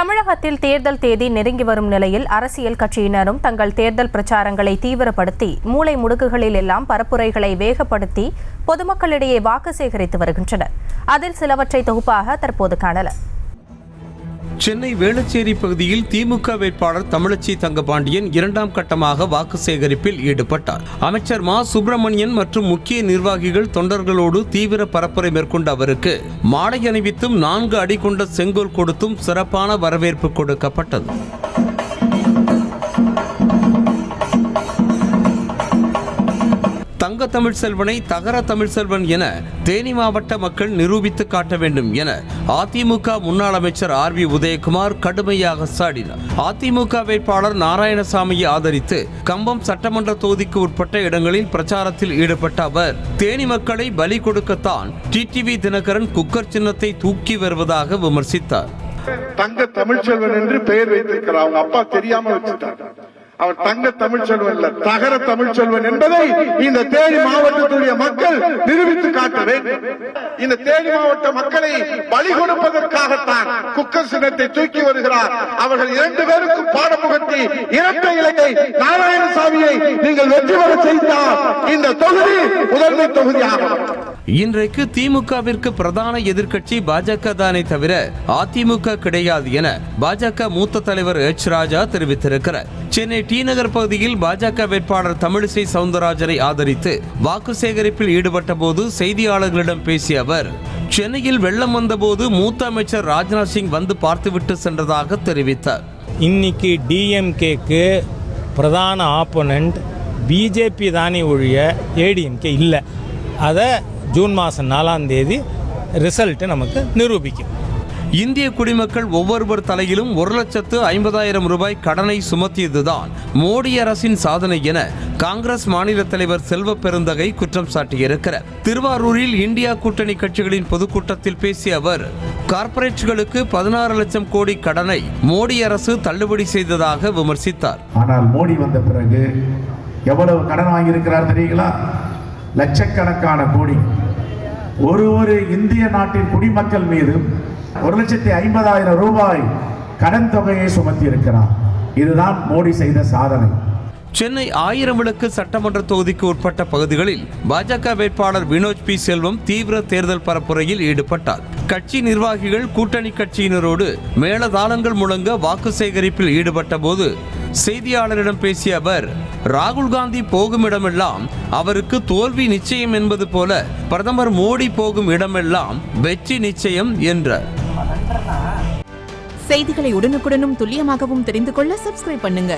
தமிழகத்தில் தேர்தல் தேதி நெருங்கி வரும் நிலையில் அரசியல் கட்சியினரும் தங்கள் தேர்தல் பிரச்சாரங்களை தீவிரப்படுத்தி மூலை முடுக்குகளில் எல்லாம் பரப்புரைகளை வேகப்படுத்தி பொதுமக்களிடையே வாக்கு சேகரித்து வருகின்றனர். அதில் சிலவற்றை தொகுப்பாக தற்போது காணலாம். சென்னை வேளச்சேரி பகுதியில் திமுக வேட்பாளர் தமிழச்சி தங்கபாண்டியன் இரண்டாம் கட்டமாக வாக்கு சேகரிப்பில் ஈடுபட்டார். அமைச்சர் மா சுப்பிரமணியன் மற்றும் முக்கிய நிர்வாகிகள் தொண்டர்களோடு தீவிர பரப்புரை மேற்கொண்ட அவருக்கு மாலை அணிவித்தும் 4 அடி கொண்ட செங்கோல் கொடுத்தும் சிறப்பான வரவேற்பு கொடுக்கப்பட்டது. தங்க தமிழ் செல்வனை தகர தமிழ் செல்வன் என தேனி மாவட்ட மக்கள் நிரூபித்து காட்ட வேண்டும் என அதிமுக முன்னாள் அமைச்சர் RB உதயகுமார் கடுமையாக சாடினார். அதிமுக வேட்பாளர் நாராயணசாமியை ஆதரித்து கம்பம் சட்டமன்ற தொகுதிக்கு உட்பட்ட இடங்களில் பிரச்சாரத்தில் ஈடுபட்ட அவர் தேனி மக்களை பலி கொடுக்கத்தான் டிடிவி தினகரன் குக்கர் சின்னத்தை தூக்கி வருவதாக விமர்சித்தார். தங்க தமிழ் செல்வன் என்று பெயர் வைத்திருக்கிறார். அவங்க அப்பா தெரியாம வச்சுட்டார். அவர் தங்க தமிழ் செல்வன் இல்ல, தகர தமிழ் செல்வன் என்பதை இந்த தேனி மாவட்டத்துடைய மக்கள் நிரூபித்து காட்ட வேண்டும். இந்த தேனி மாவட்ட மக்களை பலி கொடுப்பதற்காகத்தான் குக்கர் சின்னத்தை தூக்கி வருகிறார். அவர்கள் 2 பேருக்கும் பாடம் புகட்டி இரட்டை இலக்கை நாராயணசாமியை நீங்கள் வெற்றி பெற செய்தால் இந்த தொகுதி முதன்மை தொகுதியாகும். இன்றைக்கு திமுகவிற்கு பிரதான எதிர்க்கட்சி பாஜக தானே தவிர அதிமுக கிடையாது என பாஜக மூத்த தலைவர் H. ராஜா தெரிவித்திருக்கிறார். சென்னை டி நகர் பகுதியில் பாஜக வேட்பாளர் தமிழிசை சவுந்தரராஜனை ஆதரித்து வாக்கு சேகரிப்பில் ஈடுபட்ட போது செய்தியாளர்களிடம் பேசிய அவர் சென்னையில் வெள்ளம் வந்தபோது மூத்த அமைச்சர் ராஜ்நாத் சிங் வந்து பார்த்துவிட்டு சென்றதாக தெரிவித்தார். இன்னைக்கு டிஎம்கேக்கு பிரதான ஆப்போனன்ட் பிஜேபி தானே ஒழிய ஏடிஎம்கே இல்லை. அதை ஜூன் மாதம் 4ஆம் தேதி ரிசல்ட் நமக்கு நிரூபிக்கும். இந்திய குடிமக்கள் ஒவ்வொருவர் தலையிலும் 1,50,000 ரூபாய் கடனை சுமத்தியதுதான் மோடி அரசின் சாதனை என காங்கிரஸ் மாநில தலைவர் செல்வ பெருந்தகை குற்றம் சாட்டியிருக்கிறார். திருவாரூரில் இந்தியா கூட்டணி கட்சிகளின் பொதுக்கூட்டத்தில் பேசிய அவர் கார்ப்பரேட்டுகளுக்கு 16 லட்சம் கோடி கடனை மோடி அரசு தள்ளுபடி செய்ததாக விமர்சித்தார். ஆனால் மோடி வந்த பிறகு எவ்வளவு கடன் வாங்கியிருக்கிறார் தெரியுங்களா? லட்சக்கணக்கான கோடி. ஒரு இந்திய நாட்டின் குடிமக்கள் மீது 1,50,000 ரூபாய் கடன் தொகையை சுமத்தி இருக்கிறார். இதுதான் மோடி செய்த சாதனை. சென்னை 1000 விளக்கு சட்டமன்ற தொகுதிக்கு உட்பட்ட பகுதிகளில் பாஜக வேட்பாளர் வினோத் பி செல்வம் தீவிர தேர்தல் பரப்புரையில் ஈடுபட்டார். கட்சி நிர்வாகிகள் கூட்டணி கட்சியினரோடு மேளதாளங்கள் முழங்க வாக்கு சேகரிப்பில் ஈடுபட்ட போது செய்தியாளரிடம் பேசிய அவர் ராகுல் காந்தி போகும் இடமெல்லாம் அவருக்கு தோல்வி நிச்சயம் என்பது போல பிரதமர் மோடி போகும் இடமெல்லாம் வெற்றி நிச்சயம் என்றார். செய்திகளை உடனுக்குடனும் துல்லியமாகவும் தெரிந்து கொள்ள சப்ஸ்கிரைப் பண்ணுங்க.